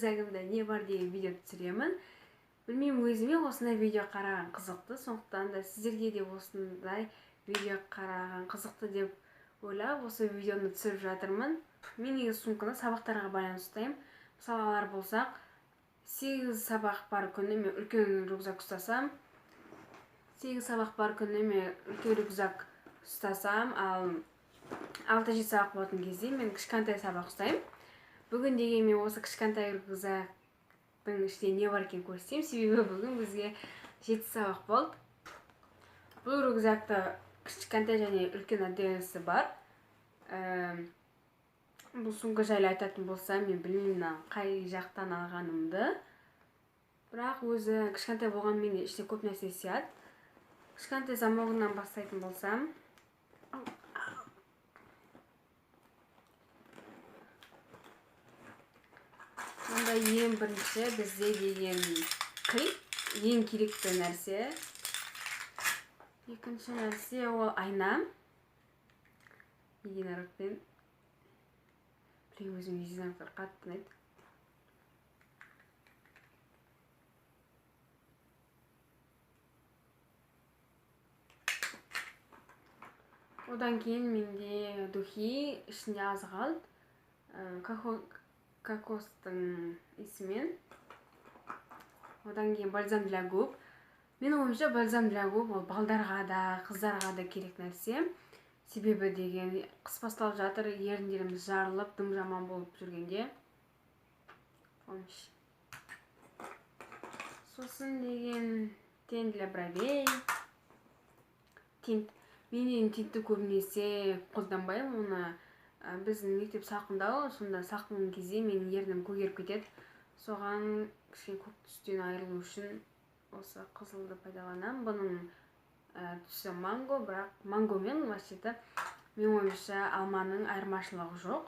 рюкзагымда не бар деген видео түсіремін. Білмеймін, өзіме осындай видео қараған қызықты, сондықтан да сіздерге де осындай видео қараған қызықты деп ойлап, осы видеоны түсіріп жатырмын. Мен негізі сумканы сабақтарға байланысты ұстаймын. Мысалы алар болсақ, 8 сабақ бар күні мен үлкен рюкзак ұстасам, 8 сабақ бар күні мен үлкен рюкзак ұстасам, ал 6-7 сабақ болатын кезде мен кішкентай сабақ ұстаймын. Бүгін деген мен осы кішкентай рюкзактың ішінде не бар екенін көрсетемін, себебі бүгін бізге 7 сабақ болды. Бұл рюкзакта кішкентай және үлкен отделасы бар. Бұл сумка жайлы айтатын болсам, мен білмеймін қай жақтан алғанымды. Бірақ өзі кішкентай болғанмен де іште көп нәрсе сияды. Кішкентай замогынан бастайтын болсам, онда ең бірінші бізде деген қи, ең керекті нәрсе. Екінші нәрсе ол айна. Единорогпен. Өзім единорогтар қатты ұнайды. Одан кейін менде духи, ішінде аз қалды. Кокостың исімен. Одан кейін бальзам для губ. Мен ойымша бальзам для губ ол балдарға да, қыздарға да керек нәрсе. Себебі деген қыс басталып жатыр, еріндеріміз жарылып, дым жаман болып жүргенде. Сосын деген тент для бровей. Тент. Мен тентті көбінесе қолданбаймын, оны біздің мектеп салқындау, сонда салқын кезде менің ернім көгеріп кетеді. Соған кішкене көк түстен айырылу үшін осы қызылды пайдаланамын. Бұның түсі манго, бірақ мангомен вообще-то мен ойымша алманың айырмашылығы жоқ.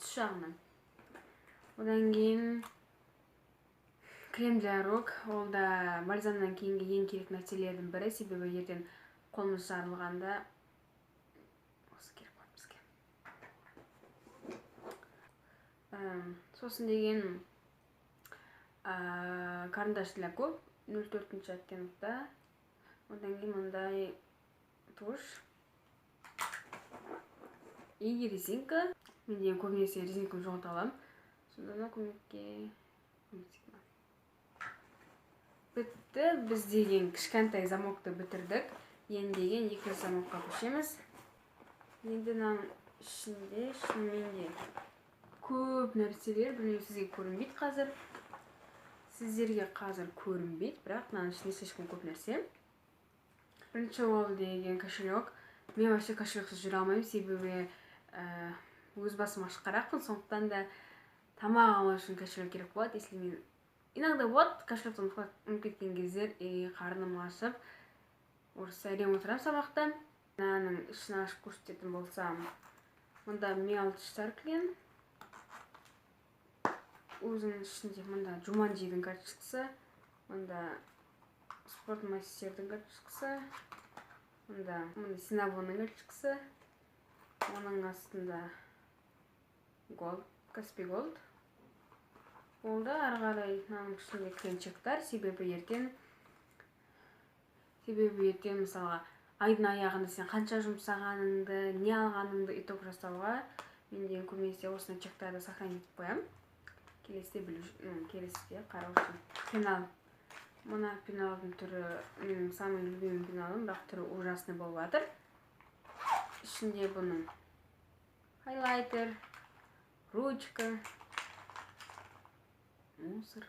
Түс жағынан. Одан кейін крем для рук, ол да бальзамнан кейінгі ең керек нәрселердің бірі, себебі ертең қолымыз жарылғанда осы керек бар бізге. Сосын деген карандаш для губ 04-ші оттенокта. Одан кейін мындай туш и резинка. Мен деген көбінесе резинканы жоғалта аламын. Сонда да көмекке. Бітті. Біз деген кішкентай замокты бітірдік. Енді деген екі замокқа көшеміз. Енді мынаның ішінде шынымен де көп нәрселер, білмеймін, сізге көрінбейді қазір. Сіздерге қазір көрінбейді, бірақ мынаның ішінде слишком көп нәрсе. Бірінші ол деген кошелек. Мен вообще кошелексіз жүре алмаймын, себебі өз басым ашқарақпын, сондықтан да тамақ алу үшін кошелек керек болады. Если мен иногда вот кошелектен ұмытып кеткен кездер, қарным ашып, орыс әрең отырам сабақта. Мынаның ішін ашып көрсететін болсам, мұнда мелочтар кілген. Өзінің ішінде мұнда Джуманджидің карточкасы, мұнда спортмастердің карточкасы, мұнда Синабонның карточкасы, оның астында Каспи Голд. Ол да ары қарай мынаның ішінде кренчектар, себебі ертең мысалға айдың аяғында сен қанша жұмсағаныңды, не алғаныңды итог жасауға мен деген көбінесе осыны чектарды сохранить етіп қоямын. Келесіде қарау үшін. Пенал. Мұна пеналдың түрі, менің самый любимый пеналым, бірақ түрі ужасный болып жатыр. Ішінде бұның хайлайтер, ручка, мусор,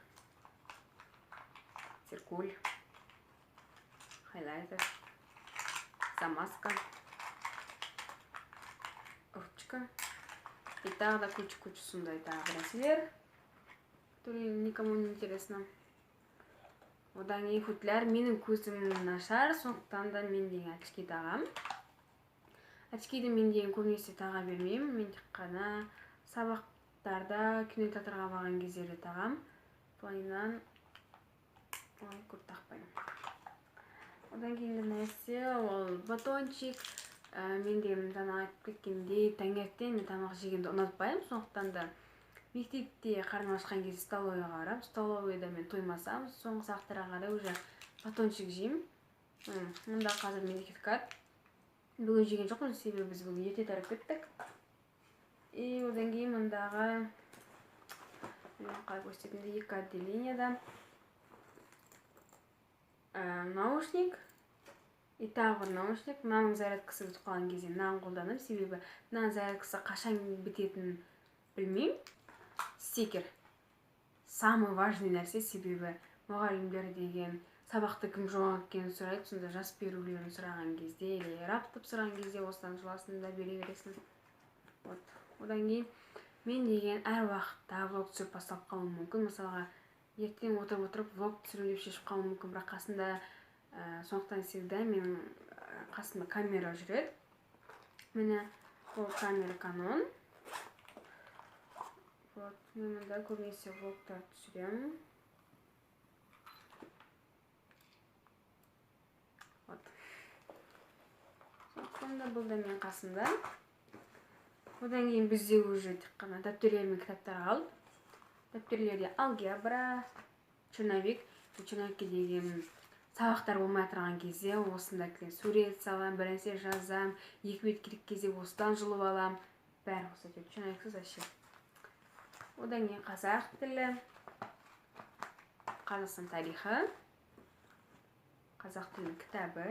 циркуль, хайлайтер, замазка, ручка. И тағы да куча сондай тағы нәрселер, которые никому не интересно. Одан кейін футляр. Менің көзім нашар, сондықтан да мен деген очки тағам. Очкиді мен деген көбінесе таға бермеймін. Мен тек қана сабақтарда, кинотеатрға барған кездерде тағам. Былайынан көп тақпаймын. Одан кейінгі нәрсе ол батончик. Мен де жаңа айтып кеткендей, таңертең мен тамақ жегенді ұнатпаймын, сондықтан да мектепте қарным ашқан кезде столовыйға барам. Столовыйда мен тоймасам, соңғы сағаттарға қарай уже батончик жеймін. Мұнда қазір менде киткат. Бүгін жеген жоқпын, себебі біз бүгін ерте тарап кеттік. И одан кейін мұндағы қалай көрсететінді 2 отделенияда наушник и тағы бір наушник. Мынаның зарядкасы бітіп қалған кезде мынаны қолданамын, себебі мынаның зарядкасы қашан бітетінін білмеймін. Стикер самый важный нәрсе, себебі мұғалімдер деген сабақты кім жоғалып екенін сұрайды, сонда жас берулерін сұраған кезде или раптып сұраған кезде осыдан жыласында бере бересің. Одан кейін мен деген әр уақытта влог түсіріп бастап қалуым мүмкін. Мысалға, ертең отырып влог түсіру деп шешіп қалуым мүмкін, бірақ қасында сондықтан всегда мен қасымда камера жүреді. Міне бұл камера Canon. Мен мұнда көбінесе влогтар түсіремін. Сонда бұл да мен қасымда. Одан кейін бізде уже тек қана дәптерлер мен кітаптар қалды. Дәптерлерде алгебра, черновик. Черновикке деген сабақтар болмай тұрған кезде осында сурет салам, бір нәрсе жазам, 2 бет керек кезде осыдан жұлып алам. Бәрі осы деп черновиксіз вообще. Одан кейін қазақ тілі, Қазақстан тарихы, қазақ тілінің кітабы.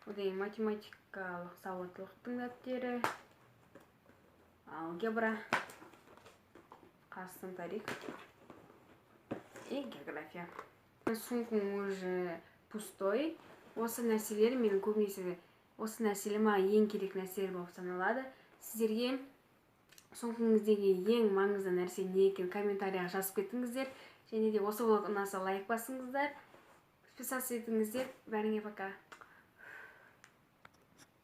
Одан кейін математикалық сауаттылықтың дәптері, алгебра, Қазақстан тарих и география. Сумкам уже пустой. Осы нәрселер менің көбінесе осы нәрселер маған ең керек нәрселер болып саналады. Сіздерге сумкаңыздегі ең маңызды нәрсе не екенін комментарияға жазып кетіңіздер. Және де осы влог ұнаса лайк басыңыздар. Подписаться етіңіздер. Бәріңе пока.